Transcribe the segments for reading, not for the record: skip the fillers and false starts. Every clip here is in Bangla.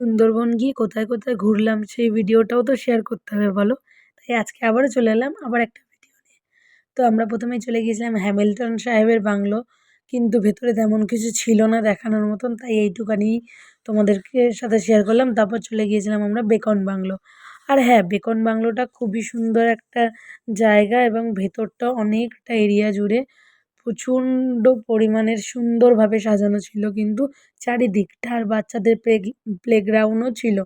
সুন্দরবন গিয়ে কোথায়, কোথায় ঘুরলাম সেই ভিডিওটাও তো শেয়ার করতে হবে বলো? তাই আজকে আবারও চলে এলাম আবার একটা ভিডিও নিয়ে। তো আমরা ১ম এই চলে গিয়েছিলাম হ্যামিল্টন সাহেবের বাংলো। কিন্তু ভেতরে তেমন কিছু ছিল না দেখানোর মতন। তাই এইটুখানি তোমাদেরকে সাথে শেয়ার করলাম। তারপর চলে গিয়েছিলাম আমরা বেকন বাংলো। আর হ্যাঁ, বেকন বাংলোটা খুবই সুন্দর একটা জায়গা এবং ভেতরটা অনেকটা এরিয়া জুড়ে প্রচণ্ড পরিমাণের সুন্দরভাবে সাজানো ছিল কিন্তু চারিদিকটা। আর বাচ্চাদের প্লেগ্রাউন্ডও ছিল।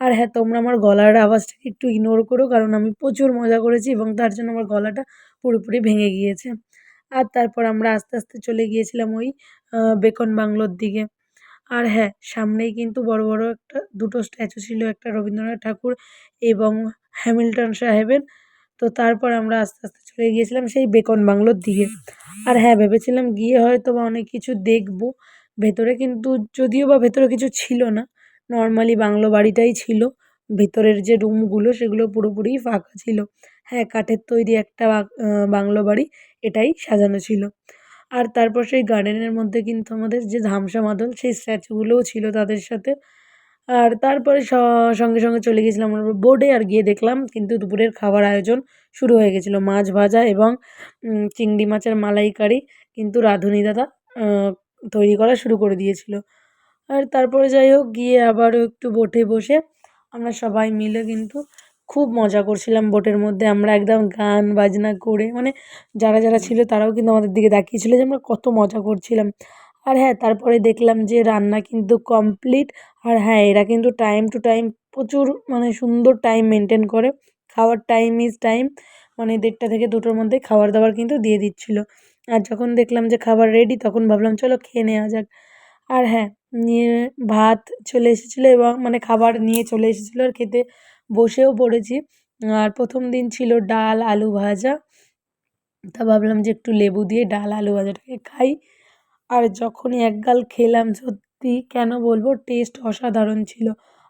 আর হ্যাঁ, তোমরা আমার গলার আওয়াজটাকে একটু ইগনোর করো কারণ আমি প্রচুর মজা করেছি এবং তার জন্য আমার গলাটা পুরোপুরি ভেঙে গিয়েছে। আর তারপর আমরা আস্তে, আস্তে চলে গিয়েছিলাম ওই বেকন বাংলোর দিকে। আর হ্যাঁ, সামনেই কিন্তু বড়, বড় দুটো স্ট্যাচু ছিল। একটা রবীন্দ্রনাথ ঠাকুর এবং হ্যামিল্টন সাহেবের। তো তারপর আমরা আস্তে, আস্তে চলে গিয়েছিলাম সেই বেকন বাংলোর দিকে। আর হ্যাঁ, ভেবেছিলাম গিয়ে হয়তোবা অনেক কিছু দেখবো। ভেতরে কিন্তু যদিও বা ভেতরে কিছু ছিল না। নরমালি বাংলো বাড়িটাই ছিল। ভেতরের যে রুমগুলো সেগুলো পুরোপুরিই ফাঁকা ছিল। হ্যাঁ, কাঠের তৈরি একটা বাংলো বাড়ি এটাই সাজানো ছিল। আর তারপর সেই গার্ডেনের মধ্যে কিন্তু আমাদের যে ধামসা মাদল সেই স্ট্যাচুগুলোও ছিল তাদের সাথে। আর তারপরে সঙ্গে, সঙ্গে চলে গেছিলাম আমরা বোটে আর গিয়ে দেখলাম কিন্তু দুপুরের খাবার আয়োজন শুরু হয়ে গেছিল। মাছ ভাজা এবং চিংড়ি মাছের মালাইকারি কিন্তু রাঁধুনি দাদা আ তৈরি করা শুরু করে দিয়েছিল। আর তারপরে যাই হোক গিয়ে আবারও একটু বোটে বসে আমরা সবাই মিলে কিন্তু খুব মজা করছিলাম বোটের মধ্যে। আমরা একদম গান বাজনা করে মানে যারা, যারা ছিল তারাও কিন্তু আমাদের দিকে তাকিয়ে ছিল যে আমরা কত মজা করছিলাম। আর হ্যাঁ, তারপরে দেখলাম যে রান্না কিন্তু কমপ্লিট। আর হ্যাঁ, এরা কিন্তু টাইম টু টাইম প্রচুর মানে সুন্দর টাইম মেইনটেইন করে। খাওয়ার টাইম ইস টাইম মানে ১:৩০ থেকে ২টোর মধ্যে খাবার-দাবার কিন্তু দিয়ে দিচ্ছিল। আর যখন দেখলাম যে খাবার রেডি তখন ভাবলাম চলো খেয়ে নেওয়া যাক। আর হ্যাঁ, নিয়ে ভাত চলে এসেছিলো এবং মানে খাবার নিয়ে চলে এসেছিলো আর খেতে বসেও পড়েছি। আর ১ম দিন ছিল ডাল, আলু ভাজা। তা ভাবলাম যে একটু লেবু দিয়ে ডাল, আলু ভাজাটাকে খাই। আর যখনই এক গাল খেলাম সত্যি কেন বলবো টেস্ট অসাধারণ ছিল।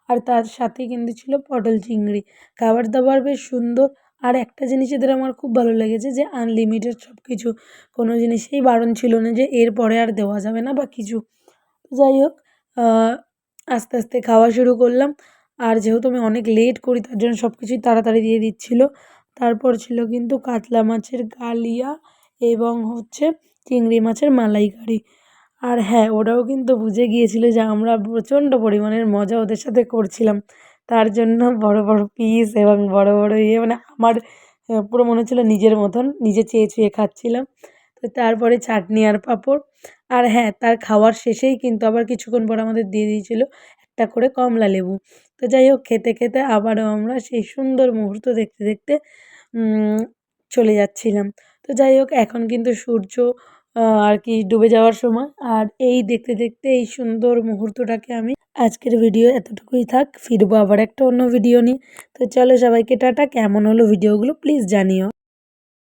আর তার সাথে কিন্তু ছিল পটল চিংড়ি। খাবার-দাবার বেশ সুন্দর। আর একটা জিনিস এদের আমার খুব ভালো লেগেছে যে আনলিমিটেড সবকিছু। কোনো জিনিসেই বারণ ছিল না যে এরপরে আর দেওয়া যাবে না বা কিছু। যাই হোক আ আস্তে, আস্তে খাওয়া শুরু করলাম। আর যেহেতু আমি অনেক লেট করি তার জন্য সবকিছুই তাড়াতাড়ি দিয়ে দিচ্ছিল। তারপর ছিল কিন্তু কাতলা মাছের কালিয়া এবং হচ্ছে চিংড়ি মাছের মালাইকারি। আর হ্যাঁ, ওরাও কিন্তু বুঝে গিয়েছিল যে আমরা প্রচণ্ড পরিমাণের মজা ওদের সাথে করছিলাম। তার জন্য বড়, বড় পিস এবং বড়, বড় মানে আমার পুরো মনে হচ্ছিল নিজের মতন নিজে চেয়ে, চেয়ে খাচ্ছিলাম। তো তারপরে চাটনি আর পাঁপড়। আর হ্যাঁ, তার খাওয়ার শেষেই কিন্তু আবার কিছুক্ষণ পর আমাদের দিয়ে দিয়েছিল একটা করে কমলা লেবু। তো যাই হোক খেতে, খেতে আবারও আমরা সেই সুন্দর মুহূর্ত দেখতে, দেখতে উম চলে যাচ্ছিলাম। তো যাই হোক এখন কিন্তু সূর্য আর কি ডুবে যাওয়ার সময়। আর এই দেখতে, দেখতে এই সুন্দর মুহূর্তটাকে আমি আজকের ভিডিও এতটুকুই থাক। ফিরবো আবার একটা অন্য ভিডিও নিয়ে। তো চলো সবাইকে টাটা। কেমন হলো ভিডিওগুলো প্লিজ জানিও।